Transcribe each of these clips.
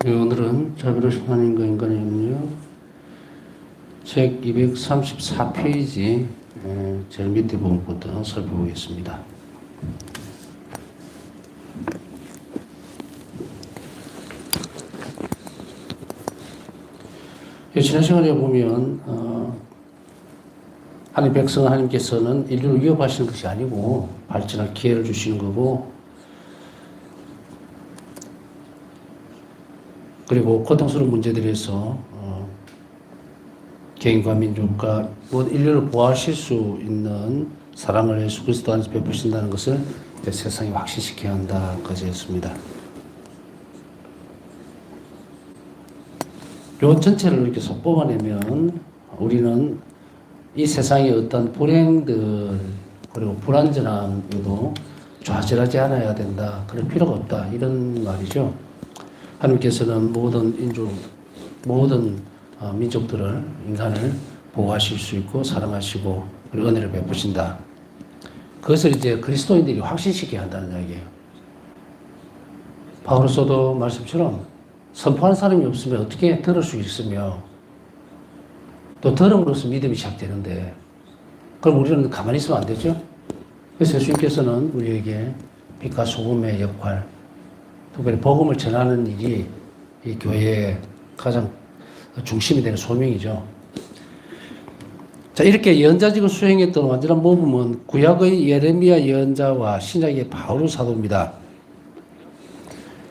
네, 오늘은 자비로우신 하나님과 인간의 협력 책 234페이지 제일 밑에 부분부터 살펴보겠습니다. 지난 시간에 보면 하나님 백성 하나님께서는 인류를 위협하시는 것이 아니고 발전할 기회를 주시는 거고, 그리고 고통스러운 문제들에서 개인과 민족과 모든 인류를 보호하실 수 있는 사랑을 예수 그리스도 안에서 베푸신다는 것을 세상에 확신시켜야 한다까지 했습니다. 요 전체를 이렇게 쏙 뽑아내면 우리는 이 세상의 어떤 불행들 그리고 불안전함에도 좌절하지 않아야 된다, 그럴 필요가 없다, 이런 말이죠. 하나님께서는 모든 인종, 모든 민족들을, 인간을 보호하실 수 있고 사랑하시고 그리고 은혜를 베푸신다. 그것을 이제 그리스도인들이 확신시켜야 한다는 이야기예요. 바울서도 말씀처럼 선포하는 사람이 없으면 어떻게 들을 수 있으며, 또 들음으로써 믿음이 시작되는데, 그럼 우리는 가만히 있으면 안 되죠. 그래서 예수님께서는 우리에게 빛과 소금의 역할, 특별히 복음을 전하는 일이 이 교회의 가장 중심이 되는 소명이죠. 자, 이렇게 예언자직을 수행했던 완전한 모범은 구약의 예레미야 예언자와 신약의 바울 사도입니다.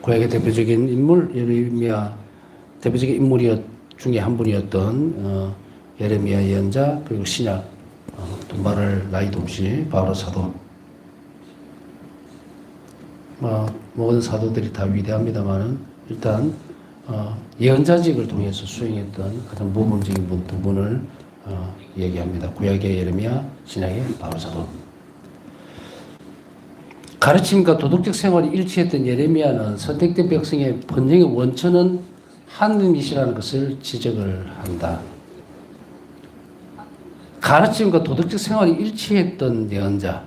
구약의 대표적인 인물, 예레미야 대표적인 인물 중에 한 분이었던 예레미야 예언자, 그리고 신약 두말을 나이도 없이 바울 사도. 모든 사도들이 다 위대합니다만은 일단 예언자직을 통해서 수행했던 가장 모범적인 분 두 분을 얘기합니다. 구약의 예레미야, 신약의 바울 사도. 가르침과 도덕적 생활이 일치했던 예레미야는 선택된 백성의 번영의 원천은 하느님이시라는 것을 지적을 한다. 가르침과 도덕적 생활이 일치했던 예언자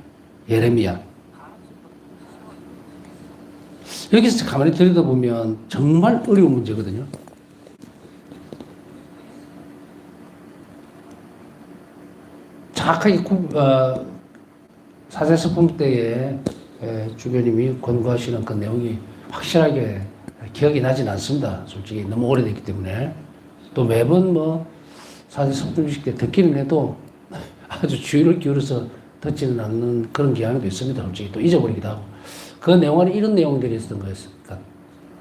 예레미야. 여기서 가만히 들여다보면 정말 어려운 문제거든요. 정확하게 사제석품 때에 주교님이 권고하시는 그 내용이 확실하게 기억이 나진 않습니다. 솔직히 너무 오래됐기 때문에. 또 매번 사제석품식 때 듣기는 해도 아주 주의를 기울여서 듣지는 않는 그런 경향도 있습니다. 솔직히 또 잊어버리기도 하고. 그 내용 안에 이런 내용들이 있었던 거였으니까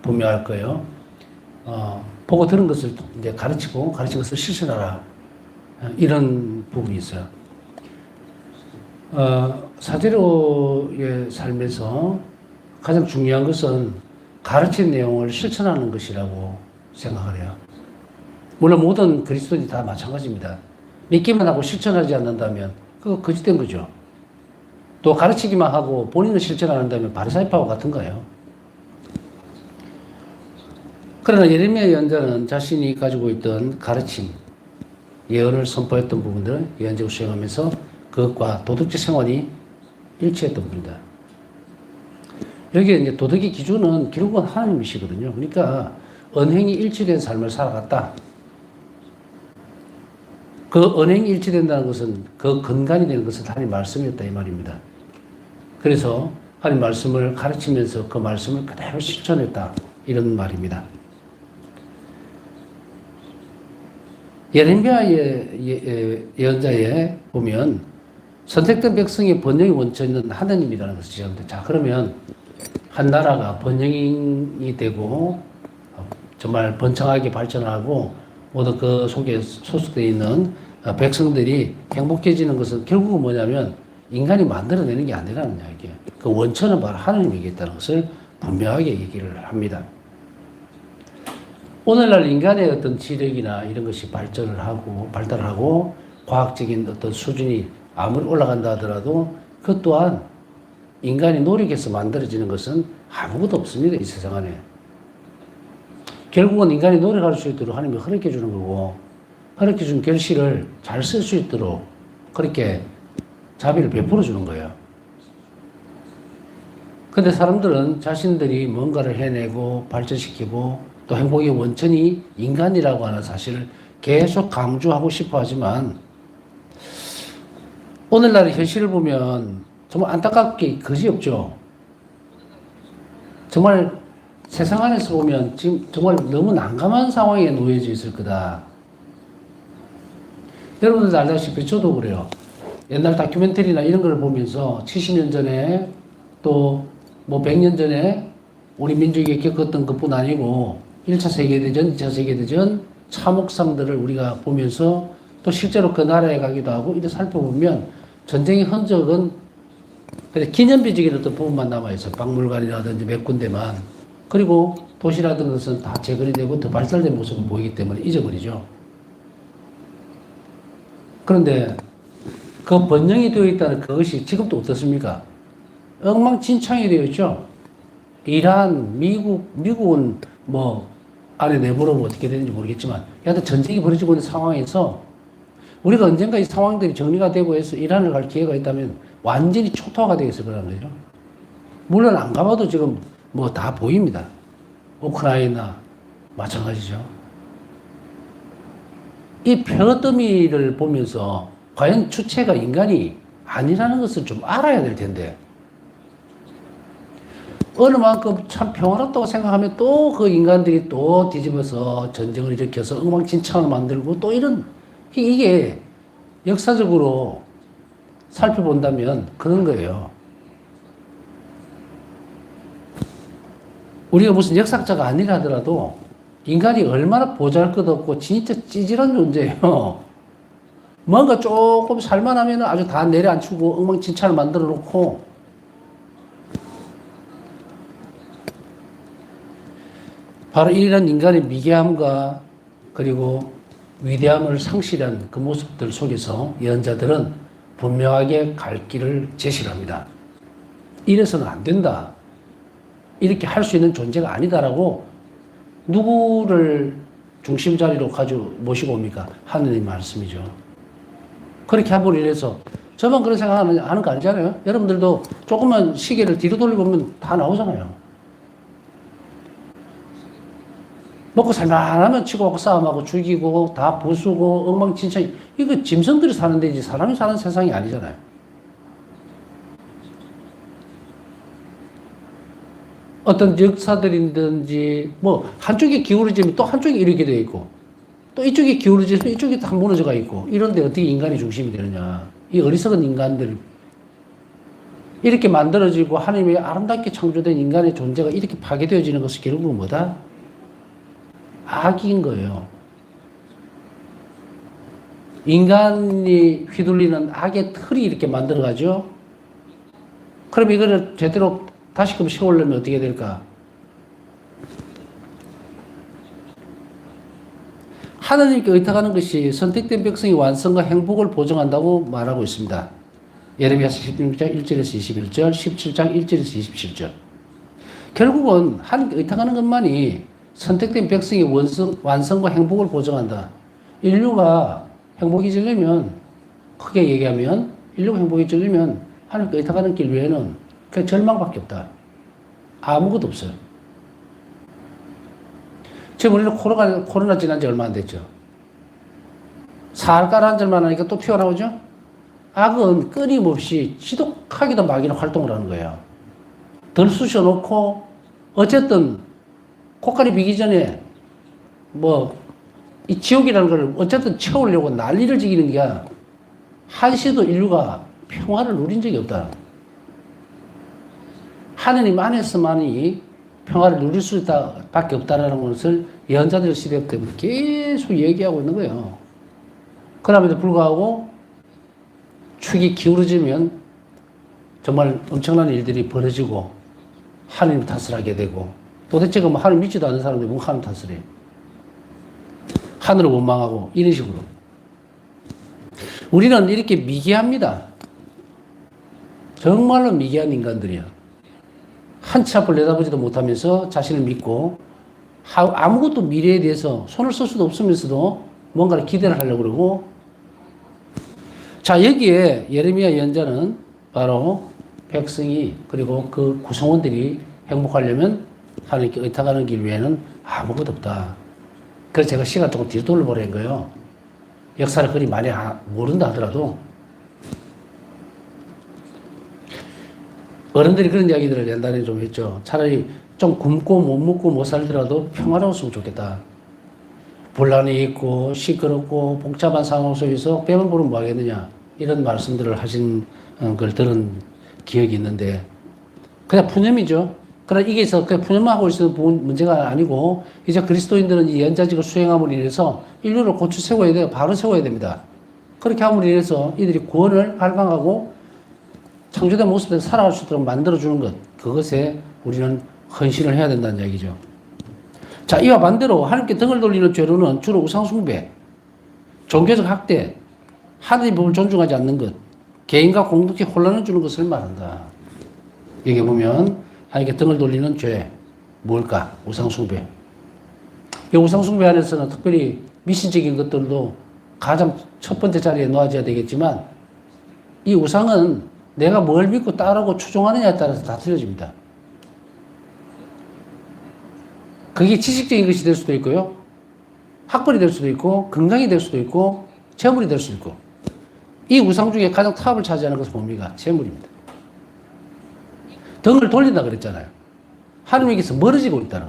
분명할 거예요. 보고 들은 것을 이제 가르치고 가르친 것을 실천하라. 이런 부분이 있어요. 사제로의 삶에서 가장 중요한 것은 가르친 내용을 실천하는 것이라고 생각을 해요. 물론 모든 그리스도인이 다 마찬가지입니다. 믿기만 하고 실천하지 않는다면 그거 거짓된 거죠. 또 가르치기만 하고 본인은 실천 안 한다면 바리사이파와 같은 거예요. 그러나 예레미야 예언자는 자신이 가지고 있던 가르침, 예언을 선포했던 부분들을 예언적으로 수행하면서 그것과 도덕적 생활이 일치했던 분이다. 여기에 이제 도덕의 기준은 결국은 하나님이시거든요. 그러니까 언행이 일치된 삶을 살아갔다. 그 언행이 일치된다는 것은 그 근간이 되는 것은 하나님 말씀이었다, 이 말입니다. 그래서 하나님 말씀을 가르치면서 그 말씀을 그대로 실천했다, 이런 말입니다. 예레미야의 예언자에 보면 선택된 백성의 번영의 원천은 하나님이라는 것을 지적합니다. 자, 그러면 한 나라가 번영이 되고 정말 번창하게 발전하고 모두 그 속에 소속되어 있는 백성들이 행복해지는 것은 결국은 뭐냐면 인간이 만들어내는 게 아니라는 이야기예요. 그 원천은 바로 하나님이겠다는 것을 분명하게 얘기를 합니다. 오늘날 인간의 어떤 지력이나 이런 것이 발달하고 과학적인 어떤 수준이 아무리 올라간다 하더라도 그 또한 인간이 노력해서 만들어지는 것은 아무것도 없습니다, 이 세상 안에. 결국은 인간이 노력할 수 있도록 하나님이 허락해 주는 거고, 허락해 준 결실을 잘 쓸 수 있도록 그렇게 자비를 베풀어 주는 거예요. 근데 사람들은 자신들이 뭔가를 해내고 발전시키고 또 행복의 원천이 인간이라고 하는 사실을 계속 강조하고 싶어 하지만 오늘날의 현실을 보면 정말 안타깝게 그지없죠. 정말 세상 안에서 보면 지금 정말 너무 난감한 상황에 놓여져 있을 거다. 여러분들도 알다시피 저도 그래요. 옛날 다큐멘터리나 이런 걸 보면서 70년 전에 또 뭐 100년 전에 우리 민족이 겪었던 것뿐 아니고 1차 세계대전, 2차 세계대전 참혹상들을 우리가 보면서 또 실제로 그 나라에 가기도 하고 이렇게 살펴보면 전쟁의 흔적은 기념비적인 어떤 부분만 남아있어요. 박물관이라든지 몇 군데만. 그리고 도시라든 것은 다 재건이 되고 더 발달된 모습을 보이기 때문에 잊어버리죠. 그런데 그 번영이 되어 있다는 그것이 지금도 어떻습니까? 엉망진창이 되어 있죠. 이란, 미국은 뭐 안에 내부로 어떻게 되는지 모르겠지만 여하튼 전쟁이 벌어지고 있는 상황에서 우리가 언젠가 이 상황들이 정리가 되고 해서 이란을 갈 기회가 있다면 완전히 초토화가 되겠을 거라는 거죠. 물론 안 가봐도 지금 뭐 다 보입니다. 우크라이나 마찬가지죠. 이 표더미를 보면서 과연 주체가 인간이 아니라는 것을 좀 알아야 될 텐데 어느 만큼 참 평화롭다고 생각하면 또 그 인간들이 또 뒤집어서 전쟁을 일으켜서 엉망진창을 만들고 또 이런 이게 역사적으로 살펴본다면 그런 거예요. 우리가 무슨 역사학자가 아니라 하더라도 인간이 얼마나 보잘것없고 진짜 찌질한 존재예요. 뭔가 조금 살만하면 아주 다 내려앉히고 엉망진창을 만들어 놓고 바로 이런 인간의 미개함과 그리고 위대함을 상실한 그 모습들 속에서 예언자들은 분명하게 갈 길을 제시를 합니다. 이래서는 안 된다. 이렇게 할 수 있는 존재가 아니다라고 누구를 중심 자리로 모시고 옵니까? 하느님 말씀이죠. 그렇게 함으로 인해서 저만 그런 생각하는 거 아니잖아요. 여러분들도 조금만 시계를 뒤로 돌려보면 다 나오잖아요. 먹고 살만하면 치고받고 싸움하고 죽이고 다 부수고 엉망진창. 이거 짐승들이 사는 데지 사람이 사는 세상이 아니잖아요. 어떤 역사들이든지 뭐 한쪽이 기울어지면 또 한쪽이 이렇게 되어 있고 또 이쪽이 기울어지면 이쪽이 다 무너져가 있고 이런데 어떻게 인간이 중심이 되느냐. 이 어리석은 인간들 이렇게 만들어지고 하나님의 아름답게 창조된 인간의 존재가 이렇게 파괴되어지는 것은 결국은 뭐다? 악인 거예요. 인간이 휘둘리는 악의 틀이 이렇게 만들어가죠. 그럼 이거를 제대로 다시금 세우려면 어떻게 될까? 하나님께 의탁하는 것이 선택된 백성의 완성과 행복을 보증한다고 말하고 있습니다. 예레미야서 16장 1절에서 21절, 17장 1절에서 27절. 결국은 하나님께 의탁하는 것만이 선택된 백성의 완성과 행복을 보증한다. 인류가 행복해지려면, 크게 얘기하면, 인류가 행복해지려면 하나님께 의탁하는 길 외에는 그냥 절망밖에 없다. 아무것도 없어요. 지금 우리는 코로나 지난 지 얼마 안 됐죠. 살 가라앉을만 하니까 또 튀어나오죠. 악은 끊임없이 지독하게도 막이는 활동을 하는 거예요. 덜 쑤셔놓고 어쨌든 코까리 비기 전에 이 지옥이라는 걸 어쨌든 채우려고 난리를 지기는 게 한시도 인류가 평화를 누린 적이 없다. 하느님 안에서만이 평화를 누릴 수 있다 밖에 없다라는 것을 예언자들 시대 때부터 계속 얘기하고 있는 거예요. 그럼에도 불구하고 축이 기울어지면 정말 엄청난 일들이 벌어지고 하느님 탓을 하게 되고 도대체 그 하나님 믿지도 않는 사람들이 뭔 하나님 탓을 해요. 하늘을 원망하고 이런 식으로. 우리는 이렇게 미개합니다. 정말로 미개한 인간들이야. 한치 앞을 내다보지도 못하면서 자신을 믿고 아무것도 미래에 대해서 손을 쓸 수도 없으면서도 뭔가를 기대를 하려고 그러고 자 여기에 예레미야 예언자는 바로 백성이 그리고 그 구성원들이 행복하려면 하나님께 의탁하는 길 외에는 아무것도 없다. 그래서 제가 시간 조금 뒤로 돌려보낸 거예요. 역사를 그리 많이 모른다 하더라도 어른들이 그런 이야기들을 옛날에 좀 했죠. 차라리 좀 굶고 못 먹고 못 살더라도 평화로웠으면 좋겠다. 분란이 있고 시끄럽고 복잡한 상황 속에서 뱀을 보면 뭐 하겠느냐. 이런 말씀들을 하신 걸 들은 기억이 있는데 그냥 푸념이죠. 그러나 이게 그냥 푸념하고 있어도 문제가 아니고 이제 그리스도인들은 이 연자직을 수행함으로 인해서 인류를 고쳐 세워야 돼요. 바로 세워야 됩니다. 그렇게 함으로 인해서 이들이 구원을 갈망하고 창조된 모습에서 살아갈 수 있도록 만들어주는 것, 그것에 우리는 헌신을 해야 된다는 얘기죠. 자, 이와 반대로 하나님께 등을 돌리는 죄로는 주로 우상숭배, 종교적 학대, 하나님의 법을 존중하지 않는 것, 개인과 공동체 혼란을 주는 것을 말한다. 여기 보면 하나님께 등을 돌리는 죄, 뭘까? 우상숭배. 이 우상숭배 안에서는 특별히 미신적인 것들도 가장 첫 번째 자리에 놓아져야 되겠지만 이 우상은 내가 뭘 믿고 따르고 추종하느냐에 따라서 다 틀려집니다. 그게 지식적인 것이 될 수도 있고요. 학벌이 될 수도 있고 건강이 될 수도 있고 재물이 될 수도 있고 이 우상 중에 가장 탑을 차지하는 것은 뭡니까? 재물입니다. 등을 돌린다 그랬잖아요. 하나님에게서 멀어지고 있다는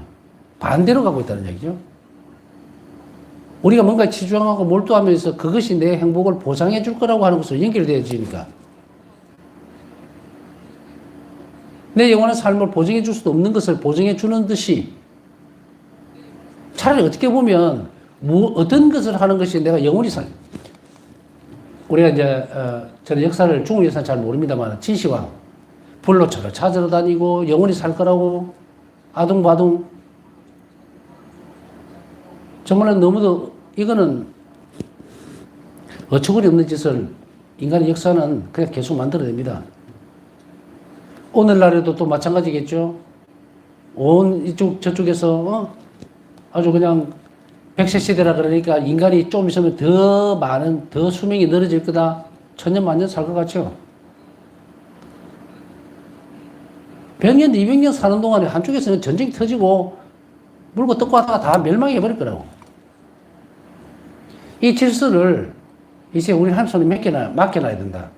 반대로 가고 있다는 얘기죠. 우리가 뭔가 치중하고 몰두하면서 그것이 내 행복을 보장해 줄 거라고 하는 것으로 연결되어지니까 내 영원한 삶을 보증해 줄 수도 없는 것을 보증해 주는 듯이 차라리 어떻게 보면 어떤 것을 하는 것이 내가 영원히 우리가 이제 저는 역사를 중국 역사는 잘 모릅니다만 진시황 불로 찾으러 다니고 영원히 살 거라고 아둥바둥 정말 너무도 이거는 어처구니 없는 짓을 인간의 역사는 그냥 계속 만들어냅니다. 오늘날에도 또 마찬가지겠죠. 온 이쪽 저쪽에서 아주 그냥 백세 시대라 그러니까 인간이 좀 있으면 더 수명이 늘어질 거다. 천년 만년 살 것 같죠. 100년, 200년 사는 동안에 한쪽에서는 전쟁이 터지고 물고 뜯고 하다가 다 멸망해 버릴 거라고. 이 질서를 이제 우리 하나님 손에 맡겨놔야 된다.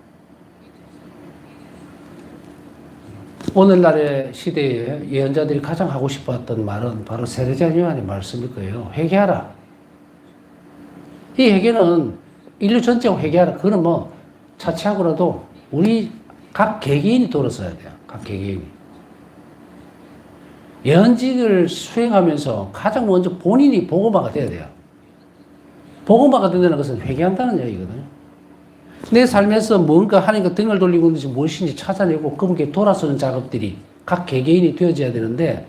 오늘날의 시대에 예언자들이 가장 하고 싶었던 말은 바로 세례자 요한의 말씀일 거예요. 회개하라. 이 회개는 인류 전체가 회개하라. 그거는 뭐 차치하고라도 우리 각 개개인이 돌아서야 돼요. 각 개개인이. 예언직을 수행하면서 가장 먼저 본인이 복음화가 돼야 돼요. 복음화가 된다는 것은 회개한다는 얘기거든요. 내 삶에서 뭔가 하나님과 등을 돌리고 있는 것이 무엇인지 찾아내고 그분께 돌아서는 작업들이 각 개개인이 되어져야 되는데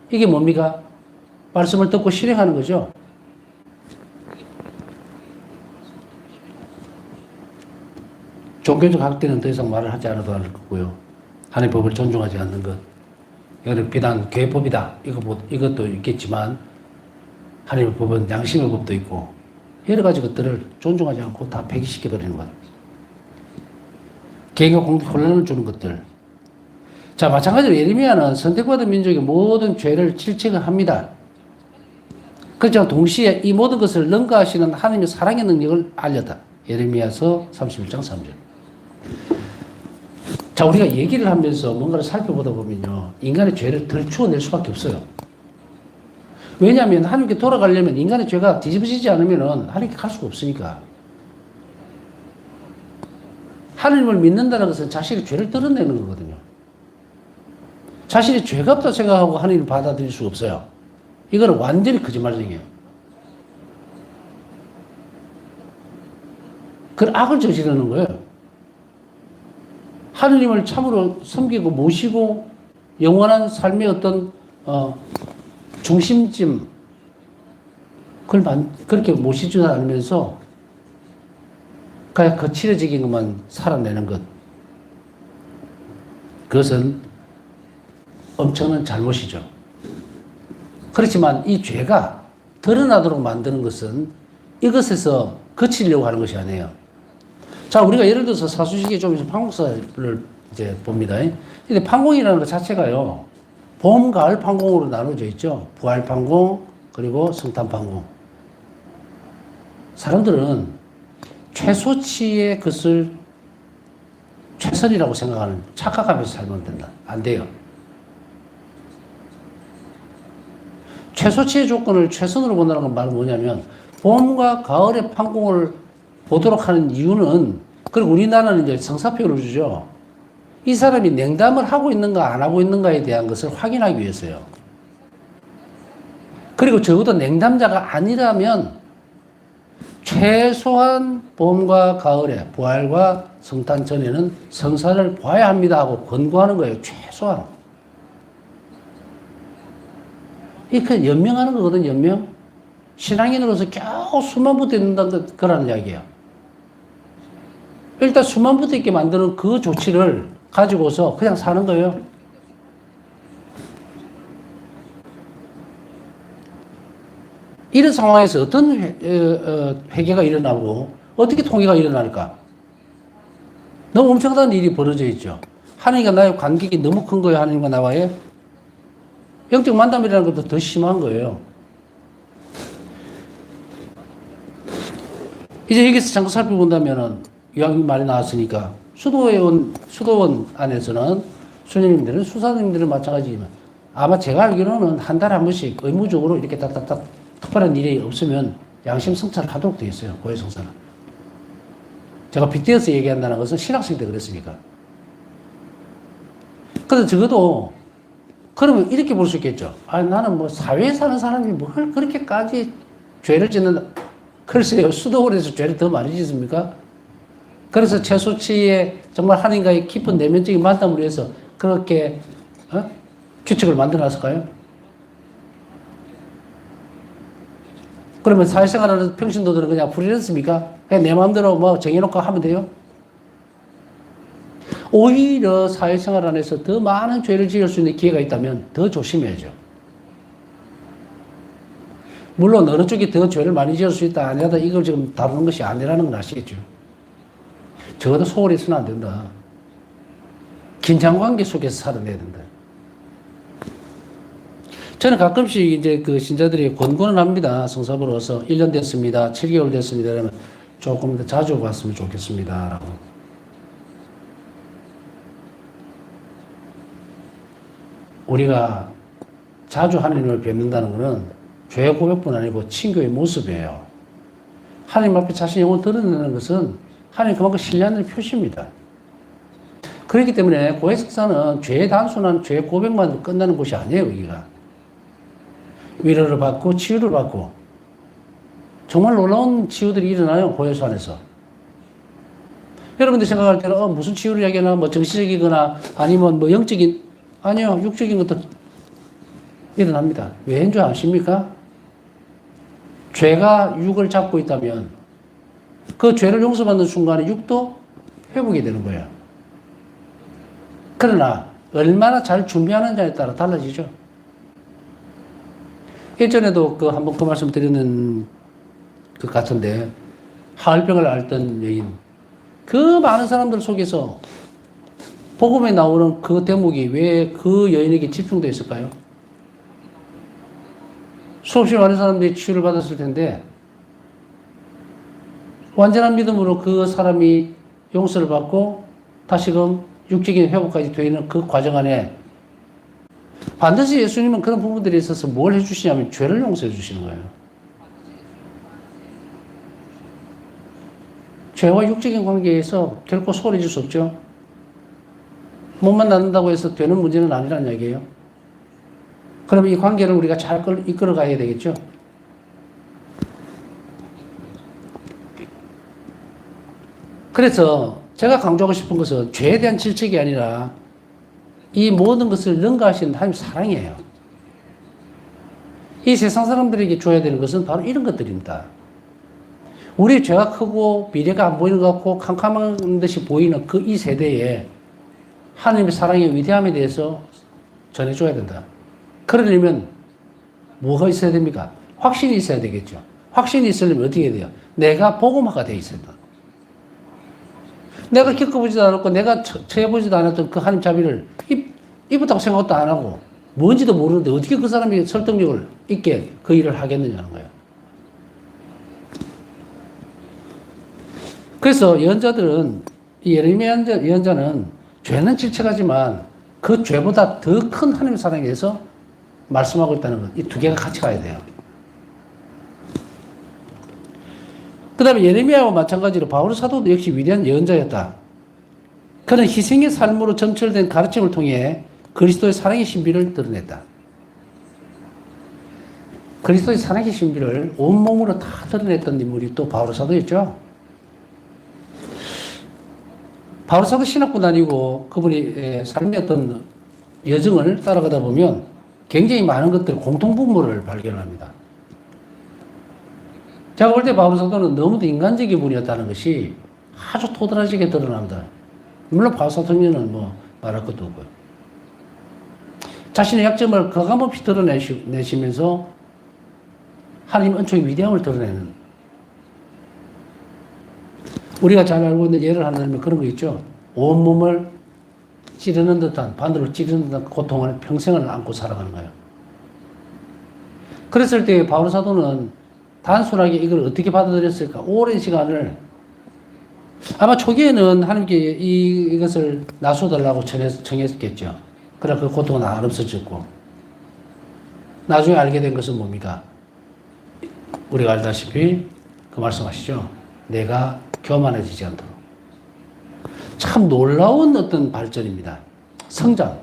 이게 뭡니까? 말씀을 듣고 실행하는 거죠. 종교적 학대는 더 이상 말을 하지 않아도 할 거고요. 하나님의 법을 존중하지 않는 것. 이거는 비단 교회법이다. 이것도 있겠지만 하나님의 법은 양심의 법도 있고 여러 가지 것들을 존중하지 않고 다 폐기시켜버리는 것. 개인과 공동 혼란을 주는 것들. 자, 마찬가지로 예레미야는 선택받은 민족의 모든 죄를 질책을 합니다. 그렇지만 동시에 이 모든 것을 능가하시는 하나님의 사랑의 능력을 알렸다. 예레미야서 31장 3절. 자, 우리가 얘기를 하면서 뭔가를 살펴보다 보면요. 인간의 죄를 덜추어낼 수밖에 없어요. 왜냐하면 하나님께 돌아가려면 인간의 죄가 뒤집어지지 않으면 하나님께 갈 수가 없으니까. 하나님을 믿는다는 것은 자신의 죄를 드러내는 거거든요. 자신이 죄가 없다 생각하고 하나님을 받아들일 수가 없어요. 이거는 완전히 거짓말쟁이에요. 그 악을 저지르는 거예요. 하나님을 참으로 섬기고 모시고 영원한 삶의 어떤 중심점 그걸 그렇게 모시지 않으면서 그냥 거칠어지긴 것만 살아내는 것. 그것은 엄청난 잘못이죠. 그렇지만 이 죄가 드러나도록 만드는 것은 이것에서 거치려고 하는 것이 아니에요. 자, 우리가 예를 들어서 사수시기에 좀 판공사를 이제 봅니다. 근데 판공이라는 것 자체가요, 봄, 가을 판공으로 나눠져 있죠. 부활 판공, 그리고 성탄방구. 사람들은 최소치의 것을 최선이라고 생각하는 착각하면서 살면 된다. 안 돼요. 최소치의 조건을 최선으로 본다는 건 말은 뭐냐면 봄과 가을의 판공을 보도록 하는 이유는, 그리고 우리나라는 이제 성사표를 주죠. 이 사람이 냉담을 하고 있는가 안 하고 있는가에 대한 것을 확인하기 위해서요. 그리고 적어도 냉담자가 아니라면 최소한 봄과 가을에 부활과 성탄 전에는 성사를 봐야 합니다 하고 권고하는 거예요. 최소한. 이렇게 연명하는 거거든, 연명. 신앙인으로서 겨우 수만 붙어 있는다는 거라는 이야기예요. 일단 수만 붙어 있게 만드는 그 조치를 가지고서 그냥 사는 거예요. 이런 상황에서 어떤 회개가 일어나고 어떻게 통일가 일어날까? 너무 엄청난 일이 벌어져 있죠. 하나님과 나의 관계가 너무 큰 거예요. 하나님과 나와의. 영적 만남이라는 것도 더 심한 거예요. 이제 여기서 잠깐 살펴본다면은, 이왕 말이 나왔으니까, 수도원 안에서는 수녀님들은, 수사님들은 마찬가지지만, 아마 제가 알기로는 한 달에 한 번씩 의무적으로 이렇게 딱딱딱 특별한 일이 없으면 양심 성찰을 하도록 되어 있어요. 고해 성사는. 제가 빗대어서 얘기한다는 것은 신학생 때 그랬으니까. 그래서 적어도 그러면 이렇게 볼 수 있겠죠. 아, 나는 뭐 사회에 사는 사람이 뭘 그렇게까지 죄를 짓는다. 글쎄요, 수도원에서 죄를 더 많이 짓습니까? 그래서 최소치의 정말 하나님과의 깊은 내면적인 만남을 위해서 그렇게 규칙을 만들어 놨을까요? 그러면 사회생활하는 평신도들은 그냥 부리렸습니까? 그냥 내 마음대로 뭐 정해놓고 하면 돼요? 오히려 사회생활 안에서 더 많은 죄를 지을 수 있는 기회가 있다면 더 조심해야죠. 물론 어느 쪽이 더 죄를 많이 지을 수 있다, 아니하다, 이걸 지금 다루는 것이 아니라는 건 아시겠죠? 적어도 소홀히 있으면 안 된다. 긴장관계 속에서 살아내야 된다. 저는 가끔씩 이제 그 신자들이 권고는 합니다. 성사보러 와서 1년 됐습니다. 7개월 됐습니다. 그러면 조금 더 자주 왔으면 좋겠습니다. 라고. 우리가 자주 하나님을 뵙는다는 것은 죄 고백뿐 아니고 친교의 모습이에요. 하나님 앞에 자신의 영혼을 드러내는 것은 하나님 그만큼 신뢰하는 표시입니다. 그렇기 때문에 고해 성사는 죄의 단순한 죄 고백만 끝나는 곳이 아니에요. 여기가. 위로를 받고 치유를 받고 정말 놀라운 치유들이 일어나요. 고해소 안에서. 여러분들 생각할 때는 무슨 치유를 이야기하나, 뭐 정신적이거나 아니면 뭐 영적인, 아니요, 육적인 것도 일어납니다. 왜인 줄 아십니까? 죄가 육을 잡고 있다면 그 죄를 용서받는 순간에 육도 회복이 되는 거예요. 그러나 얼마나 잘 준비하느냐에 따라 달라지죠. 예전에도 한번 그 말씀 드리는 것 같은데, 하을병을 앓던 여인, 그 많은 사람들 속에서 복음에 나오는 그 대목이 왜 그 여인에게 집중되어 있을까요? 수없이 많은 사람들이 치유를 받았을 텐데, 완전한 믿음으로 그 사람이 용서를 받고 다시금 육적인 회복까지 되어 있는 그 과정 안에 반드시 예수님은 그런 부분들에 있어서 뭘 해주시냐면 죄를 용서해 주시는 거예요. 죄와 육적인 관계에서 결코 소홀해질 수 없죠. 몸만 낫는다고 해서 되는 문제는 아니라는 이야기예요. 그러면 이 관계를 우리가 잘 이끌어 가야 되겠죠. 그래서 제가 강조하고 싶은 것은 죄에 대한 질책이 아니라 이 모든 것을 능가하시는 하나님 사랑이에요. 이 세상 사람들에게 줘야 되는 것은 바로 이런 것들입니다. 우리의 죄가 크고 미래가 안 보이는 것 같고 캄캄한 듯이 보이는 그 이 세대에 하나님의 사랑의 위대함에 대해서 전해줘야 된다. 그러려면 뭐가 있어야 됩니까? 확신이 있어야 되겠죠. 확신이 있으려면 어떻게 해야 돼요? 내가 복음화가 되어 있어야 된다. 내가 겪어보지도 않았고 내가 처해보지도 않았던 그 하나님 자비를 입었다고 생각도 안 하고 뭔지도 모르는데 어떻게 그 사람이 설득력을 있게 그 일을 하겠느냐는 거예요. 그래서 예언자들은, 이 예레미야 예언자는 죄는 질책하지만 그 죄보다 더 큰 하나님의 사랑에 대해서 말씀하고 있다는 것. 이 두 개가 같이 가야 돼요. 그 다음에 예레미야와 마찬가지로 바울 사도도 역시 위대한 예언자였다. 그는 희생의 삶으로 점철된 가르침을 통해 그리스도의 사랑의 신비를 드러냈다. 그리스도의 사랑의 신비를 온몸으로 다 드러냈던 인물이 또 바울 사도였죠. 바울 사도 신학부 다니고 그분이 삶의 어떤 여정을 따라가다 보면 굉장히 많은 것들 공통분모를 발견합니다. 제가 볼 때 바울 사도는 너무도 인간적인 분이었다는 것이 아주 토드라지게 드러납니다. 물론 바울 사도는 뭐 말할 것도 없고요. 자신의 약점을 가감없이 드러내시면서 하나님 은총의 위대함을 드러내는, 우리가 잘 알고 있는 예를 하나 들면 그런 거 있죠. 온몸을 찌르는 듯한, 반대로 찌르는 듯한 고통을 평생을 안고 살아가는 거예요. 그랬을 때 바울 사도는 단순하게 이걸 어떻게 받아들였을까? 오랜 시간을, 아마 초기에는 하나님께 이것을 나눠달라고 청했겠죠. 그러나 그 고통은 안 없어졌고, 나중에 알게 된 것은 뭡니까? 우리가 알다시피 그 말씀하시죠. 내가 교만해지지 않도록. 참 놀라운 어떤 발전입니다. 성장.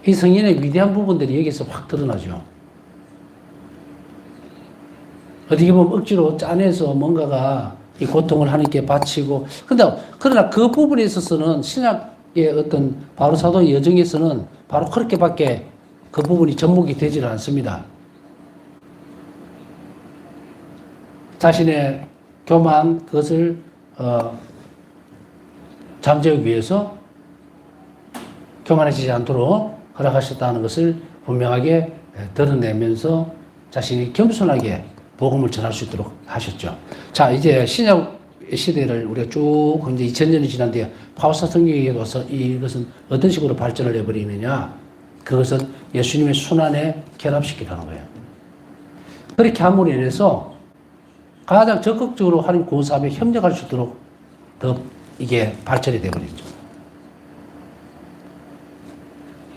이 성인의 위대한 부분들이 여기서 확 드러나죠. 어떻게 보면 억지로 짜내서 뭔가가 이 고통을 하나님께 바치고, 그러나 그 부분에 있어서는 신약의 어떤 바로 사도의 여정에서는 바로 그렇게밖에 그 부분이 접목이 되질 않습니다. 자신의 교만, 그것을 잠재우기 위해서 교만해지지 않도록 허락하셨다는 것을 분명하게 드러내면서 자신이 겸손하게 복음을 전할 수 있도록 하셨죠. 자, 이제 신약 시대를 우리가 쭉 이제 2000년이 지난 뒤에 파우사 성경에 와서 이것은 어떤 식으로 발전을 해버리느냐. 그것은 예수님의 순환에 결합시키라는 거예요. 그렇게 함으로 인해서 가장 적극적으로 하나님 구원 사업에 협력할 수 있도록 더 이게 발전이 되어버리죠.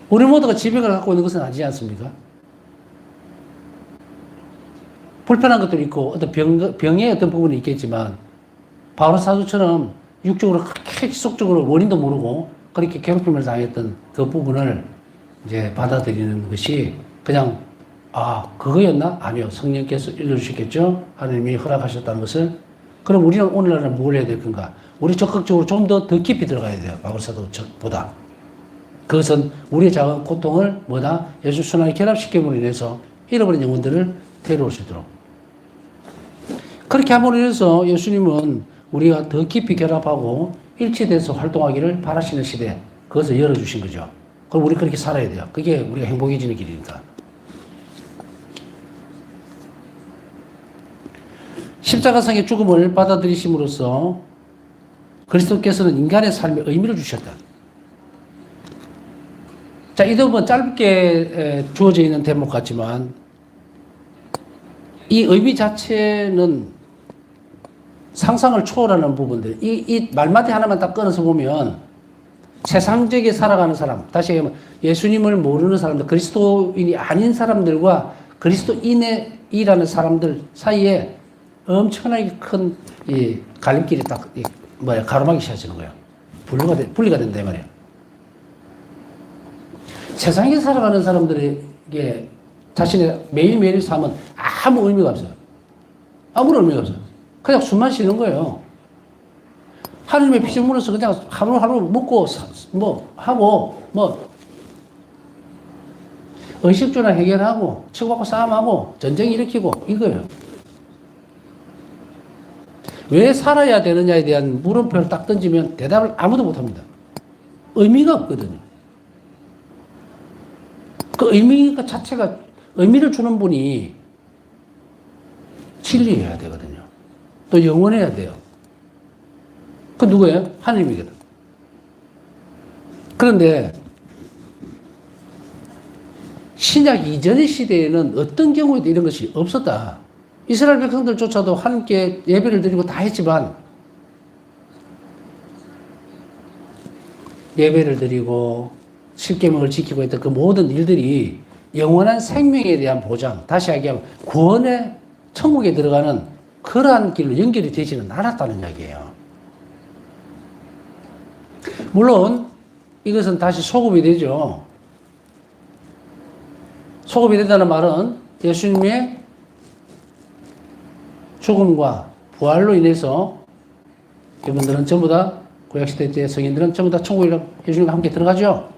우리 모두가 지병을 갖고 있는 것은 아니지 않습니까? 불편한 것도 있고 어떤 병의 어떤 부분이 있겠지만 바울 사도처럼 육적으로 그렇게 지속적으로 원인도 모르고 그렇게 괴롭힘을 당했던 그 부분을 이제 받아들이는 것이 그냥 그거였나? 아니요. 성령께서 일러주시겠죠? 하나님이 허락하셨다는 것을. 그럼 우리는 오늘날은 뭘 해야 될 건가? 우리 적극적으로 좀 더 깊이 들어가야 돼요. 바울 사도보다. 그것은 우리의 작은 고통을 예수 순환에 결합시킴으로 인해서 잃어버린 영혼들을 데려올 수 있도록. 그렇게 함으로 인해서 예수님은 우리가 더 깊이 결합하고 일치돼서 활동하기를 바라시는 시대, 그것을 열어주신 거죠. 그럼 우리 그렇게 살아야 돼요. 그게 우리가 행복해지는 길이니까. 십자가상의 죽음을 받아들이심으로써 그리스도께서는 인간의 삶에 의미를 주셨다. 자, 이도 뭐 짧게 주어져 있는 대목 같지만 이 의미 자체는 상상을 초월하는 부분들, 이 말마디 하나만 딱 끊어서 보면 세상적에 살아가는 사람, 다시 얘기하면 예수님을 모르는 사람들, 그리스도인이 아닌 사람들과 그리스도인이라는 사람들 사이에 엄청나게 큰 이 갈림길이 딱 가로막이 씌워지는 거예요. 분리가 된다 이 말이에요. 세상에 살아가는 사람들에게 자신의 매일매일 삶은 아무 의미가 없어요. 아무런 의미가 없어요. 그냥 숨만 쉬는 거예요. 하나님의 피조물로서 그냥 하루하루 먹고 하고 의식주나 해결하고 치고받고 싸움하고 전쟁 일으키고 이거예요. 왜 살아야 되느냐에 대한 물음표를 딱 던지면 대답을 아무도 못합니다. 의미가 없거든요. 그 의미가 자체가 의미를 주는 분이 진리해야 되거든요. 또 영원해야 돼요. 그 누구예요? 하나님이거든. 그런데 신약 이전의 시대에는 어떤 경우에도 이런 것이 없었다. 이스라엘 백성들조차도 함께 예배를 드리고 다 했지만 예배를 드리고 십계명을 지키고 했던 그 모든 일들이 영원한 생명에 대한 보장, 다시 이야기하면 구원의 천국에 들어가는 그러한 길로 연결이 되지는 않았다는 이야기예요. 물론 이것은 다시 소급이 되죠. 소급이 된다는 말은 예수님의 죽음과 부활로 인해서 이분들은 전부 다 구약시대 때 성인들은 전부 다 천국에 예수님과 함께 들어가죠.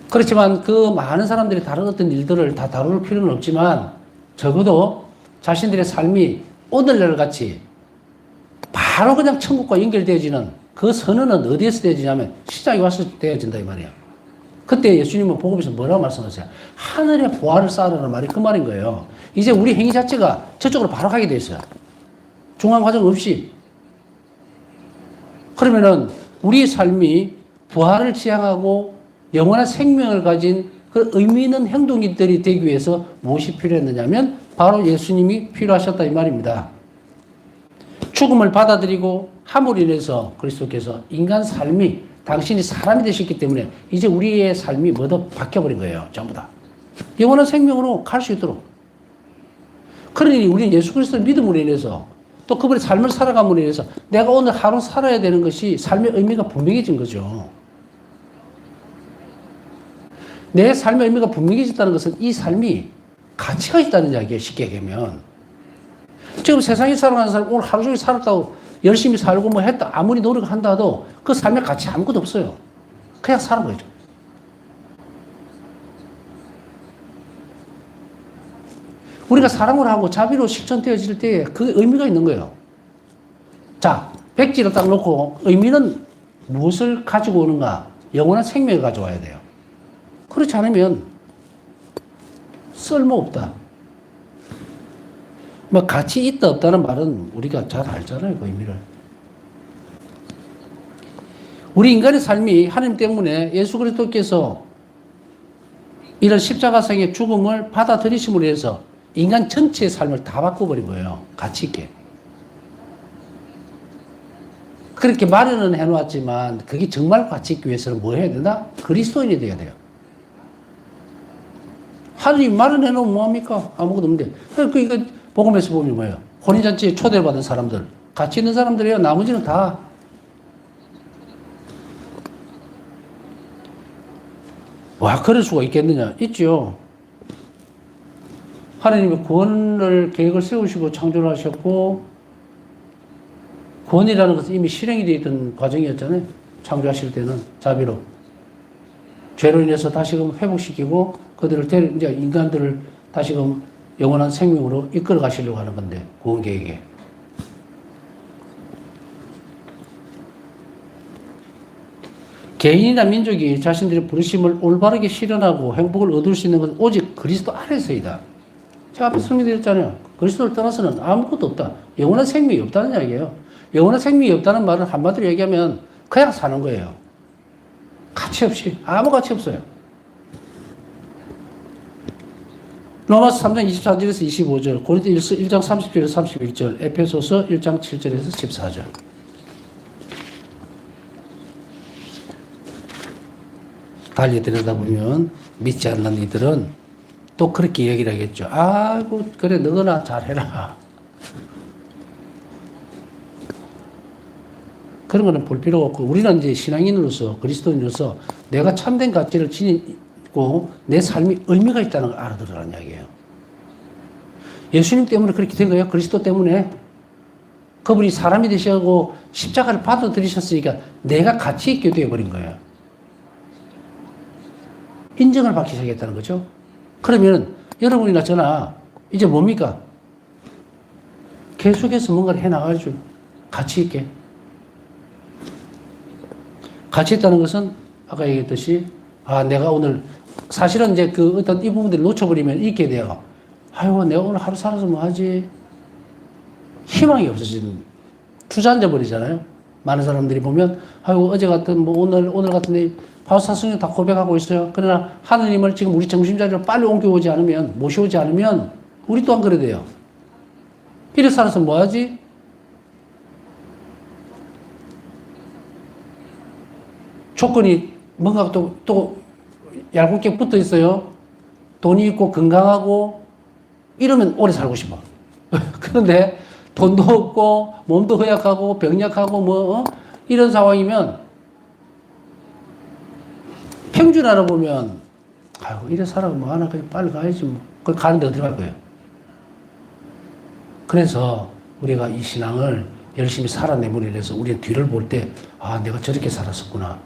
그렇지만 그 많은 사람들이 다른 어떤 일들을 다 다룰 필요는 없지만 적어도 자신들의 삶이 오늘날 같이 바로 그냥 천국과 연결되어지는 그 선언은 어디에서 되어지냐면 시작이 와서 되어진다 이 말이에요. 그때 예수님은 복음에서 뭐라고 말씀하세요? 하늘의 보화를 쌓으라는 말이 그 말인 거예요. 이제 우리 행위 자체가 저쪽으로 바로 가게 돼 있어요. 중간 과정 없이. 그러면은 우리의 삶이 부활을 지향하고 영원한 생명을 가진 그 의미 있는 행동들이 되기 위해서 무엇이 필요했느냐면 바로 예수님이 필요하셨다 이 말입니다. 죽음을 받아들이고 함으로 인해서 그리스도께서 인간 삶이 당신이 사람이 되셨기 때문에 이제 우리의 삶이 모두 바뀌어버린 거예요. 전부 다. 영원한 생명으로 갈 수 있도록. 그러니 우리는 예수 그리스도를 믿음으로 인해서 또 그분의 삶을 살아감으로 인해서 내가 오늘 하루 살아야 되는 것이 삶의 의미가 분명해진 거죠. 내 삶의 의미가 분명해졌다는 것은 이 삶이 가치가 있다는 이야기예요. 쉽게 얘기하면. 지금 세상에 살아가는 사람 오늘 하루 종일 살았다고 열심히 살고 뭐 했다 아무리 노력을 한다 해도 그 삶의 가치 아무것도 없어요. 그냥 사는 거죠. 우리가 사랑을 하고 자비로 실천되어질 때 그 의미가 있는 거예요. 자, 백지를 딱 놓고 의미는 무엇을 가지고 오는가? 영원한 생명을 가져와야 돼요. 그렇지 않으면 쓸모없다. 뭐 가치 있다 없다는 말은 우리가 잘 알잖아요. 그 의미를. 우리 인간의 삶이 하나님 때문에 예수 그리스도께서 이런 십자가상의 죽음을 받아들이심으로 해서 인간 전체의 삶을 다 바꿔버린 거예요. 가치 있게. 그렇게 마련은 해놓았지만 그게 정말 가치 있기 위해서는 뭐 해야 되나? 그리스도인이 돼야 돼요. 하나님 마련해놓으면 뭐합니까? 아무것도 없는데. 이거 복음에서 보면 뭐예요? 혼인잔치에 초대를 받은 사람들. 가치 있는 사람들이에요. 나머지는 다. 와, 그럴 수가 있겠느냐? 있죠. 하나님이 구원을 계획을 세우시고 창조를 하셨고, 구원이라는 것은 이미 실행이 되어 있던 과정이었잖아요. 창조하실 때는 자비로. 죄로 인해서 다시금 회복시키고, 그들을 이제 인간들을 다시금 영원한 생명으로 이끌어 가시려고 하는 건데, 구원 계획에. 개인이나 민족이 자신들의 부르심을 올바르게 실현하고 행복을 얻을 수 있는 것은 오직 그리스도 안에서이다. 제가 앞에 설명드렸잖아요. 그리스도를 떠나서는 아무것도 없다. 영원한 생명이 없다는 이야기예요. 영원한 생명이 없다는 말은 한마디로 얘기하면 그냥 사는 거예요. 가치 없이. 아무 가치 없어요. 로마서 3장 24절에서 25절, 고린도서 1장 30절에서 31절, 에페소서 1장 7절에서 14절. 달리 들여다보면 믿지 않는 이들은 또 그렇게 얘기를 하겠죠. 아이고, 그래, 너거나 잘해라. 그런 거는 볼 필요가 없고, 우리는 이제 신앙인으로서, 그리스도인으로서 내가 참된 가치를 지니고 내 삶이 의미가 있다는 걸 알아들으라는 이야기예요. 예수님 때문에 그렇게 된 거예요. 그리스도 때문에. 그분이 사람이 되시고 십자가를 받아들이셨으니까 내가 가치 있게 되어버린 거예요. 인정을 받기 시작했다는 거죠. 그러면 여러분이나 저나 이제 뭡니까? 계속해서 뭔가를 해나가야죠. 가치 있게. 가치 있다는 것은 아까 얘기했듯이 내가 오늘 사실은 이제 그 어떤 이 부분들을 놓쳐버리면 이렇게 돼요. 아이고, 내가 오늘 하루 살아서 뭐 하지? 희망이 없어지는, 주저앉아 버리잖아요. 많은 사람들이 보면, 아이고, 어제 같은, 뭐 오늘 같은 데 바울사승이 다 고백하고 있어요. 그러나 하느님을 지금 우리 정신자리로 빨리 옮겨오지 않으면, 모셔오지 않으면 우리 또한 그래 돼요. 이래 살아서 뭐 하지? 조건이 뭔가 또 얄궂게 붙어 있어요. 돈이 있고 건강하고 이러면 오래 살고 싶어. 그런데 돈도 없고 몸도 허약하고 병약하고 이런 상황이면 평균 알아보면 아이고 이래 살아 뭐 하나 그냥 빨리 가야지 뭐. 그 가는데 어디 갈 거예요? 그래서 우리가 이 신앙을 열심히 살아내므로 인해서 우리는 뒤를 볼 때 아 내가 저렇게 살았었구나.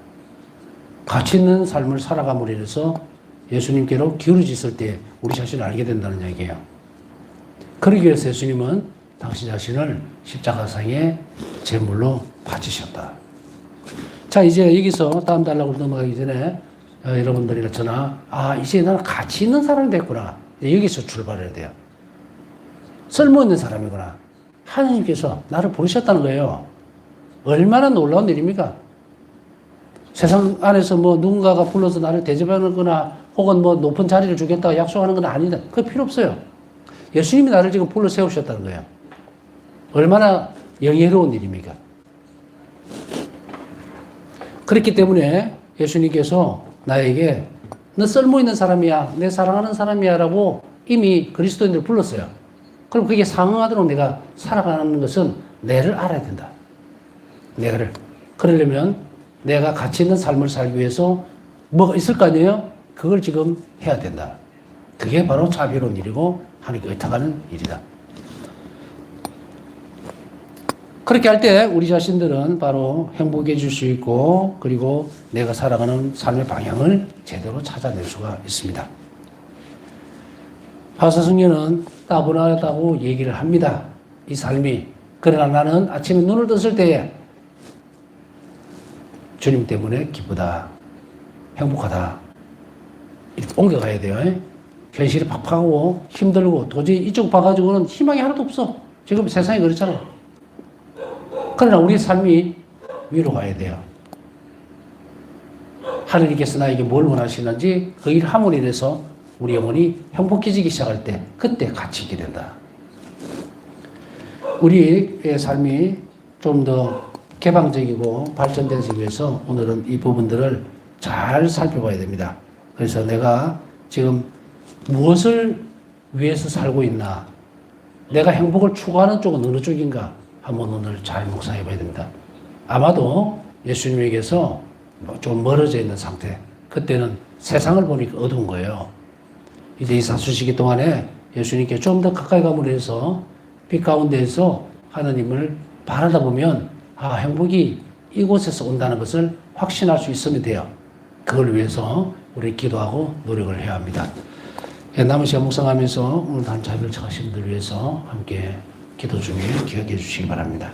가치 있는 삶을 살아감으로 인해서 예수님께로 기울어졌을 때 우리 자신을 알게 된다는 얘기예요. 그러기 위해서 예수님은 당신 자신을 십자가상에 제물로 바치셨다. 자, 이제 여기서 다음 단락으로 넘어가기 전에 여러분들이나 저나 이제 나는 가치 있는 사람이 됐구나. 여기서 출발해야 돼요. 쓸모있는 사람이구나. 하나님께서 나를 부르셨다는 거예요. 얼마나 놀라운 일입니까? 세상 안에서 누군가가 불러서 나를 대접하거나 혹은 높은 자리를 주겠다고 약속하는 건 아니다. 그거 필요 없어요. 예수님이 나를 지금 불러 세우셨다는 거예요. 얼마나 영예로운 일입니까? 그렇기 때문에 예수님께서 나에게 너 쓸모있는 사람이야. 내 사랑하는 사람이야. 라고 이미 그리스도인들을 불렀어요. 그럼 그게 상응하도록 내가 살아가는 것은 내를 알아야 된다. 내를. 그러려면 내가 가치 있는 삶을 살기 위해서 뭐가 있을 거 아니에요? 그걸 지금 해야 된다. 그게 바로 자비로운 일이고 하나님께 의탁하는 일이다. 그렇게 할 때 우리 자신들은 바로 행복해질 수 있고 그리고 내가 살아가는 삶의 방향을 제대로 찾아낼 수가 있습니다. 바울사승려는 따분하다고 얘기를 합니다. 이 삶이. 그러나 나는 아침에 눈을 떴을 때에 주님 때문에 기쁘다. 행복하다. 이렇게 옮겨가야 돼요. 현실이 팍팍하고 힘들고 도저히 이쪽 봐가지고는 희망이 하나도 없어. 지금 세상이 그렇잖아. 그러나 우리 삶이 위로 가야 돼요. 하느님께서 나에게 뭘 원하시는지 그 일을 함으로 인해서 우리 영혼이 행복해지기 시작할 때 그때 가치 있게 된다. 우리의 삶이 좀 더 개방적이고 발전되기 위해서 오늘은 이 부분들을 잘 살펴봐야 됩니다. 그래서 내가 지금 무엇을 위해서 살고 있나? 내가 행복을 추구하는 쪽은 어느 쪽인가? 한번 오늘 잘 묵상해 봐야 됩니다. 아마도 예수님에게서 좀 멀어져 있는 상태. 그때는 세상을 보니까 어두운 거예요. 이제 이 사수시기 동안에 예수님께 좀 더 가까이 감으로 해서 빛 가운데에서 하나님을 바라다 보면 행복이 이곳에서 온다는 것을 확신할 수 있으면 돼요. 그걸 위해서 우리 기도하고 노력을 해야 합니다. 남은 시간 묵상하면서 오늘 단자비를 청하신 분들 위해서 함께 기도 중에 기억해 주시기 바랍니다.